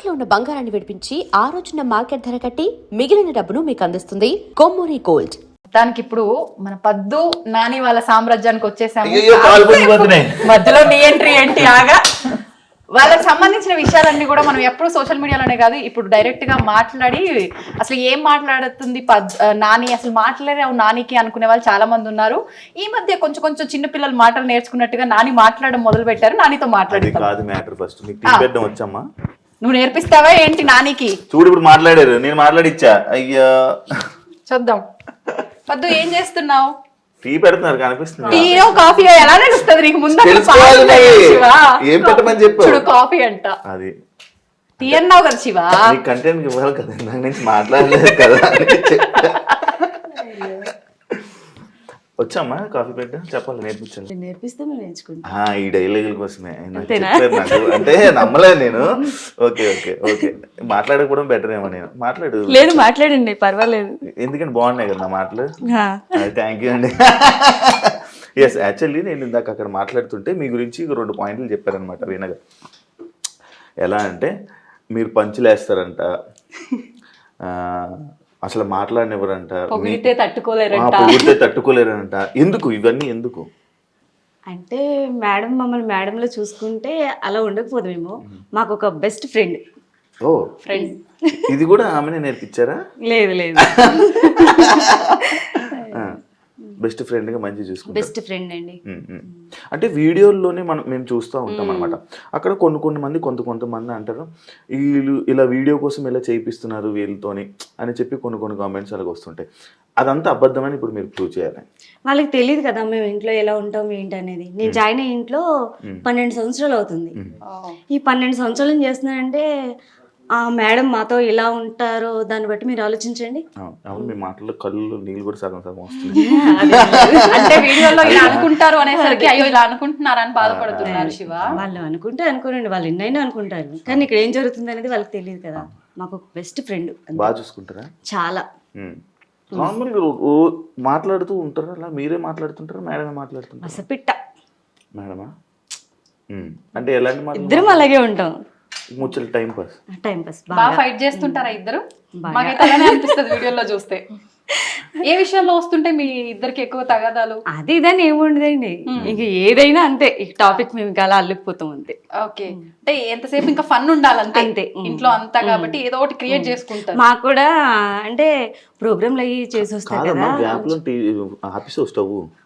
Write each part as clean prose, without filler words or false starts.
తాకట్లో ఉన్న బంగారాన్ని విడిపించి ఆ రోజున మార్కెట్ ధర కట్టి మిగిలిన డబ్బును మీకు అందిస్తుంది కొమ్మూరి గోల్డ్. దానికి ఇప్పుడు మన పద్దు నాని వాళ్ళ సామ్రాజ్యానికి వచ్చేసాము. మధ్యలో నీ ఎంట్రీ ఏంటి ఆగా. వాళ్ళకి సంబంధించిన విషయాలన్నీ కూడా మనం ఎప్పుడు సోషల్ మీడియాలోనే కాదు, ఇప్పుడు డైరెక్ట్ గా మాట్లాడి అసలు ఏం మాట్లాడుతుంది నాని, అసలు మాట్లాడావు నానికి అనుకునే వాళ్ళు చాలా మంది ఉన్నారు. ఈ మధ్య కొంచెం కొంచెం చిన్న పిల్లలు మాటలు నేర్చుకున్నట్టుగా నాని మాట్లాడడం మొదలు పెట్టారు. నానితో వచ్చమ్మా, నువ్వు నేర్పిస్తావా ఏంటి నానికి? చూడు ఇప్పుడు మాట్లాడారు, నేను మాట్లాడిచ్చా. అయ్యా చూద్దాం. పద్దు ఏం చేస్తున్నావు? టీ పెడుతున్నారు కనిపిస్తుంది. టీ కాఫీ ఎలా నడుస్తుంది నీకు? ముందు ఏం పెట్టమని చెప్పు. చూడు కాఫీ అంట, అది టీ అన్నావు కదా శివ. కంటెంట్ ఇవ్వాలి కదా, దాని నుంచి మాట్లాడలేదు కదా. వచ్చామ్మా కాఫీ పెట్ట చెప్పాలి, నేర్పించాలి. నేర్పిస్తే నేర్చుకుంటా. ఈ డైలాగుల కోసమే చెప్పారు నాకు, అంటే నమ్మలేదు నేను. ఓకే ఓకే ఓకే, మాట్లాడకపోవడం బెటర్ ఏమో. నేను మాట్లాడు. లేదు మాట్లాడండి, పర్వాలేదు. ఎందుకంటే బాగున్నాయి కదా నా మాటలు. థ్యాంక్ యూ అండి. ఎస్, యాక్చువల్లీ నేను ఇందాక అక్కడ మాట్లాడుతుంటే మీ గురించి 2 పాయింట్లు చెప్పారనమాట వినగా. ఎలా అంటే మీరు పంచులు వేస్తారంట, అసలు మాట్లాడినెవరంట, పొగిడితే తట్టుకోలేరంట. ఎందుకు ఇవన్నీ ఎందుకు అంటే మేడం మమ్మల్ని మేడంలో చూసుకుంటే అలా ఉండకపోదేమో. మాకు ఒక బెస్ట్ ఫ్రెండ్. ఓ ఫ్రెండ్, ఇది కూడా ఆమెనే నేర్పించారా? లేదు లేదు, బెస్ట్ ఫ్రెండ్ గా మంచి చూసుకుంటారు. బెస్ట్ ఫ్రెండ్ అండి. అంటే వీడియోల్లోనే మేము చూస్తూ ఉంటాం అనమాట. అక్కడ కొంతమంది కొంతమంది అంటారు, వీళ్ళు ఇలా వీడియో కోసం ఇలా చేయిస్తున్నారు వీళ్ళతోని అని చెప్పి కొన్ని కామెంట్స్ అలాగ వస్తుంటాయి. అదంతా అబద్ధమని ఇప్పుడు మీరు ప్రూవ్ చేయాలి. వాళ్ళకి తెలియదు కదా మేము ఇంట్లో ఎలా ఉంటాం ఏంటి అనేది. నేను జాయిన్ అయ్యే ఇంట్లో 12 సంవత్సరాలు అవుతుంది. ఈ 12 సంవత్సరాలు ఏం చేస్తున్నానంటే మేడం మాతో ఇలా ఉంటారో దాన్ని బట్టి మీరు ఆలోచించండి. మీ మాటల్లో కళ్ళు నీళ్ళు కూడా సగం వస్తుంది. అంటే వీడియోలో ఇలా అనుకుంటారు అనేసరికి అయ్యో ఇలా అనుకుంటున్నారని బాధపడుతున్నారు శివ. వాళ్ళు అనుకోనండి, వాళ్ళు ఎన్నైనా అనుకుంటారు, కానీ ఇక్కడ ఏం జరుగుతుంది అనేది వాళ్ళకి తెలియదు కదా. మాకు బెస్ట్ ఫ్రెండ్. బాగా చూసుకుంటారా? చాలా. నార్మల్గా మాట్లాడుతూ ఉంటారా? అలా మీరే మాట్లాడుతుంటారా, మేడమే మాట్లాడుతుంటారా? అసపిట్ట మేడమా? అంటే ఎలాంటి మాట? ఇద్దరం అలాగే ఉంటాం. ముచ్చలు టైం పాస్. బాగా ఫైట్ చేస్తుంటారా ఇద్దరు? మాకైతే అలానే అనిపిస్తుంది వీడియోలో చూస్తే. ఏ విషయంలో వస్తుంటే మీ ఇద్దరికి ఎక్కువ తగాదాలు? అది ఇదని ఏముండదండి, ఇంక ఏదైనా అంతే. ఈ టాపిక్ మేము అలా అల్లుకుపోతాం అంతే. ఓకే, అంటే ఎంతసేపు ఇంకా ఫన్ ఉండాలంతే అంతే ఇంట్లో అంతా, కాబట్టి ఏదో ఒకటి క్రియేట్ చేసుకుంటారు. మాకు కూడా అంటే ప్రోగ్రాంలు అవి చేసి వస్తారు కదా.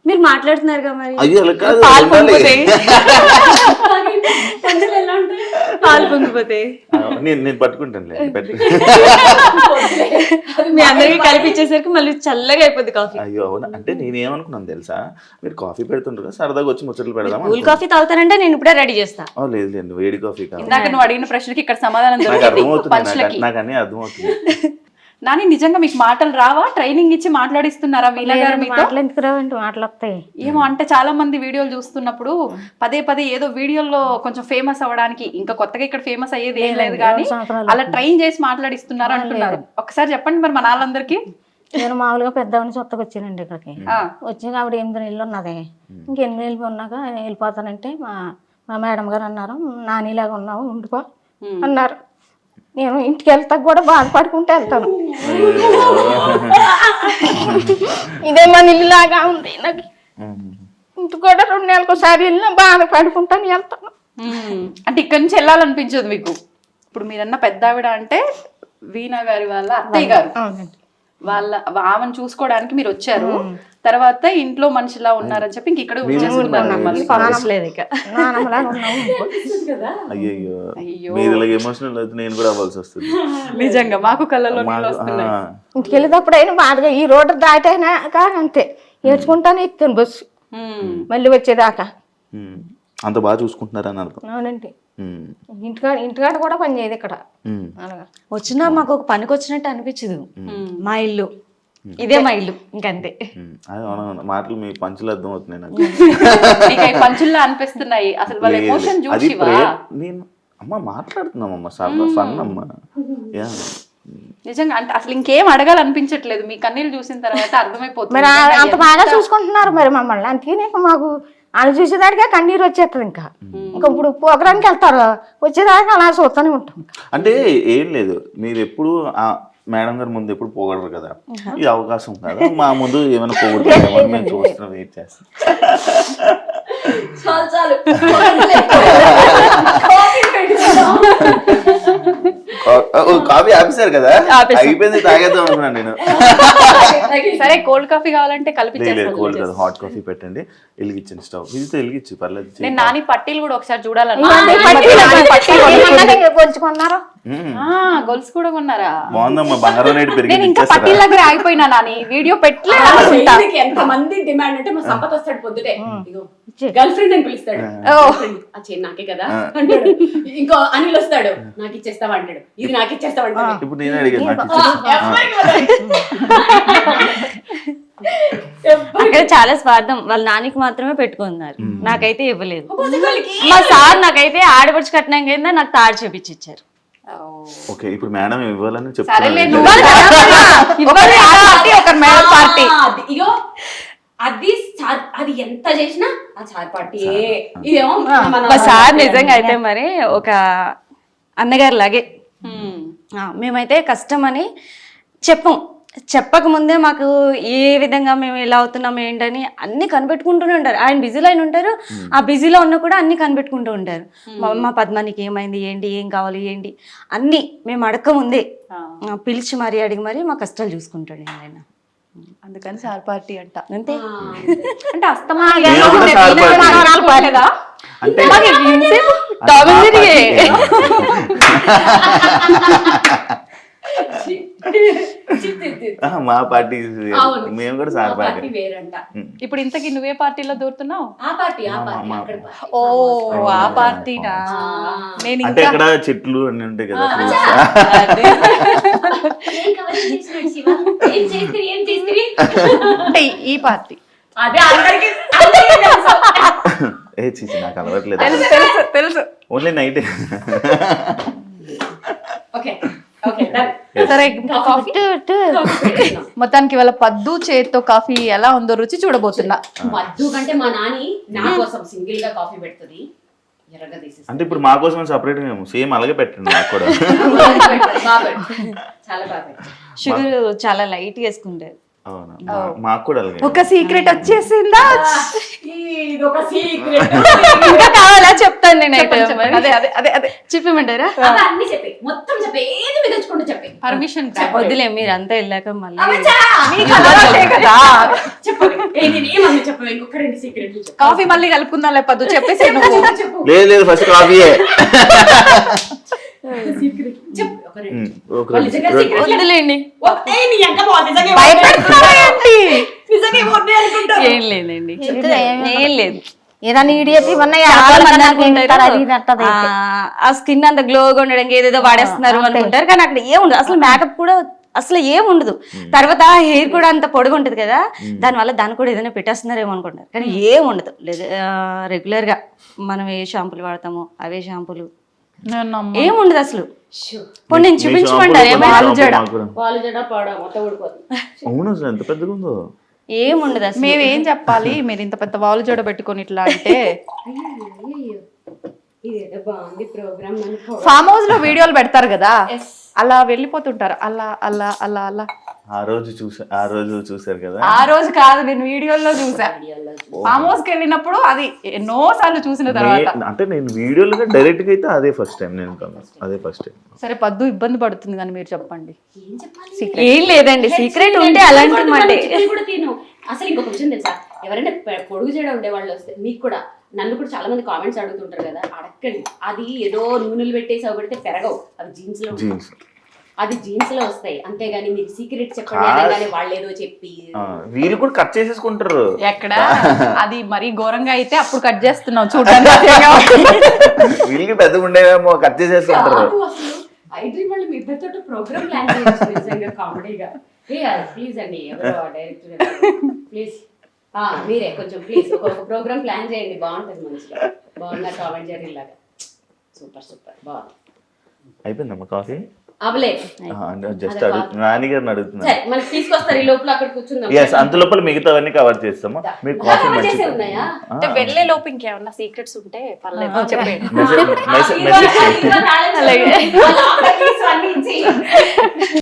మీరు మాట్లాడుతున్నారు కదా, మరి పాలు పొంగిపోతాయి. పాలు పొంగిపోతాయి. నేను పట్టుకుంటాను. మీ అందరికి కలిపిచ్చేసరికి మళ్ళీ చల్లగా అయిపోద్ది కాఫీ. అయ్యో అవునా? అంటే నేనేమనుకున్నాను తెలుసా, మీరు కాఫీ పెడుతుంటారు సరదాగా వచ్చి ముచ్చట్లు పెడదాం. కూల్ కాఫీ తాగుతానంటే నేను ఇప్పుడే రెడీ చేస్తా. లేదు వేడి కాఫీ కాదు. ఇందాక నువ్వు అడిగిన ప్రశ్నకి ఇక్కడ సమాధానం అర్థమవుతుంది, నాకు అన్నీ అర్థమవుతుంది. నాని నిజంగా మీకు మాటలు రావా? ట్రైనింగ్ ఇచ్చి మాట్లాడిస్తున్నారా వీళ్ళ గారు మీతో? మాట్లాడతాయి ఏమో, అంటే చాలా మంది వీడియోలు చూస్తున్నప్పుడు పదే ఏదో వీడియోలో కొంచెం ఫేమస్ అవ్వడానికి, ఇంకా కొత్తగా ఇక్కడ ఫేమస్ అయ్యేది ఏం లేదు కానీ అలా ట్రైన్ చేసి మాట్లాడిస్తున్నారు అంటున్నారు. ఒకసారి చెప్పండి మరి మన వాళ్ళందరికీ. నేను మామూలుగా పెద్దవాడిని సొత్తకు వచ్చానండి ఇక్కడికి. వచ్చాక ఆవిడ 8 నెలలు ఉన్నది. ఇంక 8 నెలలు ఉన్నాక వెళ్ళిపోతానంటే మా మేడం గారు అన్నారు, నానిలాగా ఉన్నావు ఉండిపో అన్నారు. నేను ఇంటికి వెళ్తా కూడా బాధపడుకుంటూ వెళ్తాను. ఇదే మన ఇల్లులాగా ఉంది నాకు. ఇంటికి కూడా 2 నెలలకు ఒకసారి వెళ్ళినా బాధపడుకుంటాను వెళ్తాను. అంటే ఇక్కడి నుంచి వెళ్ళాలనిపించదు మీకు? ఇప్పుడు మీరన్న పెద్ద ఆవిడ అంటే వీణా గారి వాళ్ళ అత్తయ్య గారు, ఆమెను చూసుకోవడానికి మీరు వచ్చారు. తర్వాత ఇంట్లో మనిషిలా ఉన్నారని చెప్పి ఇంక ఇక్కడ నిజంగా మాకు కళ్ళలో ఇంటికి వెళ్ళేటప్పుడు అయినా బాధగా ఈ రోడ్డు దాటైనా అంతే ఏడ్చుకుంటానే ఎక్కుతాను బస్సు మళ్ళీ వచ్చేదాకా. అంత బాగా చూసుకుంటున్నారని అర్థం. అవునండి, ఇంటికాడ కూడా పని చేయదు ఇక్కడ. వచ్చినా మాకు ఒక పనికి వచ్చినట్టు అనిపించదు. మా ఇల్లు ఇదే మా ఇల్లు, ఇంకంతే. మాటలు మీ పంచులు అర్థం అవుతున్నాయి నాకు. పంచుల్లా అనిపిస్తున్నాయి అసలు వాళ్ళ ఎమోషన్ చూసి. నేను అమ్మ మాట్లాడుతున్నామమ్మా, ఫన్ అమ్మా. నిజంగా అంటే అసలు ఇంకేం అడగాలనిపించట్లేదు మీ కన్నీళ్ళు చూసిన తర్వాత అర్థమైపోతుంది. మరి అంత బాగా చూసుకుంటున్నారు మరి మమ్మల్ని, అందుకే మాకు వాళ్ళు చూసేదాడిగా కన్నీరు వచ్చేస్తుంది. ఇంకా ఇంకా ఇప్పుడు ప్రోగ్రామ్కి వెళ్తారు, వచ్చేదాకా అలా చూస్తూనే ఉంటాం. అంటే ఏం లేదు, మీరు ఎప్పుడు మేడం గారి ముందు ఎప్పుడు పోగలరు కదా, ఈ అవకాశం కదా మా ముందు ఏమైనా పోగొట్టుకుంటామో మేము చూస్తున్నాం, వెయిట్ చేస్తాం. కాఫీ ఆపేశారు కదా, అయిపోయింది తాగేద్దాం అనుకున్నాను నేను. సరే కోల్డ్ కాఫీ కావాలంటే లేదు కలిపి కోల్డ్ కదా, హాట్ కాఫీ పెట్టండి, వెలిగించండి స్టవ్, ఇది వెలిగించి పర్లేదు. నేను నాని పట్టీలు కూడా ఒకసారి చూడాలని. కొంచుకున్నారు, గొలుసు కూడా కొన్నారా? బాగుందమ్మా, బంగారం రేటు నేను పెరిగింది. ఇంకా పట్టీల దగ్గర ఆగిపోయినా నాని, వీడియో పెట్టలేదు. ఎంత మంది డిమాండ్ అంటే మా సంపత్ వస్తాడు పొద్దుటే, గర్ల్ ఫ్రెండ్ అని పిలుస్తాడు, ఆ చైన్ నాకే కదా అంటాడు. ఇంకో అనిల్ వస్తాడు, నాకు ఇచ్చేస్తావా అంటాడు, ఇది నాకు ఇచ్చేస్తావా అంటాడు. ఇప్పుడు నేనే అడిగాను నాకు అక్కడ చాలా స్వార్థం, వాళ్ళ నానికి మాత్రమే పెట్టుకున్నారు, నాకైతే ఇవ్వలేదు. మా సార్ నాకైతే ఆడపడుచు కట్నం కింద నాకు తాడు చూపించి ఇచ్చారు. ఓకే, ఇప్పుడు మేడం ఇవ్వాలని సరేలే, చెప్తాను. నువ్వు ఒక మేడ పార్టీ. ఇగో అది అది ఎంత చేసినా ఆ చార్ పార్టీ. ఇదేమో మా సార్ నిజంగా అయితే మరి ఒక అన్నగారు లాగే. మేమైతే కష్టం అని చెప్పక ముందే మాకు ఏ విధంగా మేము ఎలా అవుతున్నాం ఏంటని అన్ని కనిపెట్టుకుంటూనే ఉంటారు. ఆయన బిజీలో ఆయన ఉంటారు, ఆ బిజీలో ఉన్న కూడా అన్ని కనిపెట్టుకుంటూ ఉంటారు. మా పద్మానికి ఏమైంది, ఏంటి, ఏం కావాలి, ఏంటి అన్ని మేము అడగక ముందే పిలిచి మరీ అడిగి మరీ మా కష్టాలు చూసుకుంటాడు ఆయన. అందుకని సార్ పార్టీ అంట. అంతే. అంటే అస్తమా నేను కూడా సార్ పార్టీ. అంటే మా పార్టీ మేము కూడా సార్ పార్టీ వేరంట. ఇప్పుడు ఇంతకీ నువ్వే పార్టీలో దూరుతున్నావు? ఆ పార్టీ అక్కడ పార్టీ. ఓ ఆ పార్టీనా? నేను అంటే ఇంకా ఇక్కడ చెట్లు అన్ని ఉంటాయి కదా, ఏం కవరింగ్ చేసినాడు శివ? ఏం చేస్తిరి, ఏం చేస్తిరి? అంటే ఈ పార్టీ అదే అందరికీ తెలుసు. ఏ చీచి నాకు అలవట్లేదు, తెలుసు తెలుసు తెలుసు. Only night. Okay okay done. సరే కాఫీ మొత్తానికి వాళ్ళ పద్దు చేత్తో కాఫీ ఎలా ఉందో రుచి చూడబోతున్నా. మద్దు కంటే మా నాని నా కోసం సింగిల్ గా కాఫీ పెడుతుంది, ఎర్రగా తీసేసి. అంటే ఇప్పుడు మా కోసం సపరేట్ మేము సేమ్ అలాగే పెట్టండి నాకు కూడా. చాలా బాగా. షుగర్ చాలా లైట్ వేసుకుంటారు. అవునా, మాకు కూడా అలాగే. ఒక సీక్రెట్ వచ్చేసిందా? ఇది ఒక సీక్రెట్. ఇంకా కావాలా చెప్తాను నేనైతే. అదే అదే అదే అదే చెప్పమంటారా? అన్ని చెప్పే, మొత్తం చెప్పే, ఏది మిగల్చుకుంటూ చెప్పే. పర్మిషన్ వద్దులే, మీరు అంతా వెళ్ళాక మళ్ళీ కదా. ఏమన్నా చెప్పు, ఇంకొక రెండు సీక్రెట్లు చెప్పు. కాఫీ మళ్ళీ కలుపుకుందాం లేపద్దు, చెప్పేసి నువ్వు. చెప్పు లేదు లేదు, ఫస్ట్ కాఫీయే. సీక్రెట్ చెప్పు, ఒక రెండు. ఒక వాళ్ళు నిజంగా secret లే. వద్దులేండి. నీ అంక బాగుంది, నిజంగా భయపెడుతున్నావా ఏంటి? నిజంగా ఏమవుతుంది అనుకుంటారు. ఏం లేదండి, ఏం లేదు. ఏదైనా ఇడియట్ ఇవన్నీ చాలా మంది అనుకుంటారు, ఆ స్కిన్ అంత గ్లోగా ఉండడానికి ఏదేదో వాడేస్తున్నారు అనుకుంటారు, కానీ అక్కడ ఏముండదు అసలు. మేకప్ కూడా అసలు ఏముండదు. తర్వాత హెయిర్ కూడా అంత పొడుగు ఉంటది కదా, దానివల్ల దాన్ని కూడా ఏదైనా పెట్టేస్తున్నారేమో అనుకుంటారు, కానీ ఏముండదు. రెగ్యులర్ గా మనం ఏ షాంపూలు వాడతామో అవే షాంపూలు, ఏముండదు అసలు. ఇప్పుడు నేను చూపించమంటారు వాళ్ళు జడ పాడ మొత్తం ఊడిపోతుంది. అవును, అసలు ఎంత పెద్దగా ఉందో. ఏముండదు అసలు. మేమేం చెప్పాలి, మీరు ఇంత పెద్ద వాలు జోడ పెట్టుకొని ఇట్లా అంటే? ఇదేదో బాగుంది ప్రోగ్రామ్. ఫామ్ హౌస్ లో వీడియోలు పెడతారు కదా, అలా వెళ్ళిపోతుంటారు, అలా అలా అలా అలా. ఆ రోజు చూసారు కదా. ఆ రోజు కాదు, నేను వీడియోలో చూసా. ఫామ్ హౌస్ కి వెళ్ళినప్పుడు అది ఎన్నో సార్లు చూసిన తర్వాత. అంటే నేను వీడియోలో డైరెక్ట్ గా అయితే అదే ఫస్ట్ టైం నేను అదే ఫస్ట్ టైం. సరే పద్దు ఇబ్బంది పడుతుంది కానీ మీరు చెప్పండి. ఏం లేదండి, సీక్రెట్ ఉంటే అలాంటి మాట కూడా తిను. అసలు ఇంకొక విషయం తెలుసా, ఎవరైనా పొడుగు చేయడం ఉండే వాళ్ళు వస్తే మీకు కూడా, నన్ను కూడా చాలా మంది కామెంట్స్ అడుగుతుంటారు కదా, అడగండి. అది ఏదో నూనెలు పెట్టేసి అవి పెడితే పెరగవు, అవి జీన్స్ లో అది జీన్స్ లో వస్తాయి, అంతేగాని మీరు సీక్రెట్ చెప్పండి అనగానే వాళ్ళు ఏదో చెప్పి వీళ్ళు కూడా కట్ చేసేసుకుంటారు. ఎక్కడ అది మరీ ఘోరంగా అయితే అప్పుడు కట్ చేస్తున్నావు చూడండి. వీళ్ళకి పెద్దగా ఉండేవేమో కట్ చేసేసుకుంటారు. ఐ డ్రీమ్ వాళ్ళు మీ ఇద్దరితో ప్రోగ్రామ్ ప్లాన్ చేయొచ్చు నిజంగా కామెడీగా. ప్లీజ్ అండి, ఎవరో డైరెక్టర్ ప్లీజ్ మీరే కొంచెం ప్లీజ్ ఒక ప్రోగ్రామ్ ప్లాన్ చేయండి, బాగుంటుంది మంచిగా. బాగున్నారు టామ్ అండ్ జెర్రీ లాగా, సూపర్ సూపర్ బాగుంది. అయిపోయిందమ్మా కాఫీ. అవలే జస్ట్ నాని గారిని అడుగుతున్నాను. సరే మనకి తీసుకొస్తారు ఈ లోపల అక్కడ కూర్చుందాం. ఎస్, అంత లోపల మిగతావన్నీ కవర్ చేస్తాము. మీరు ఇంకా కాఫీ cover చేసే ఉన్నాయా? అంటే వెళ్ళే లోపు ఇంకేమన్నా సీక్రెట్స్ ఉంటే పర్లేదు చెప్పండి. మెసేజ్ ఇదిగో తాళం చెవి. వాళ్ళ ఆఫర్ తీసి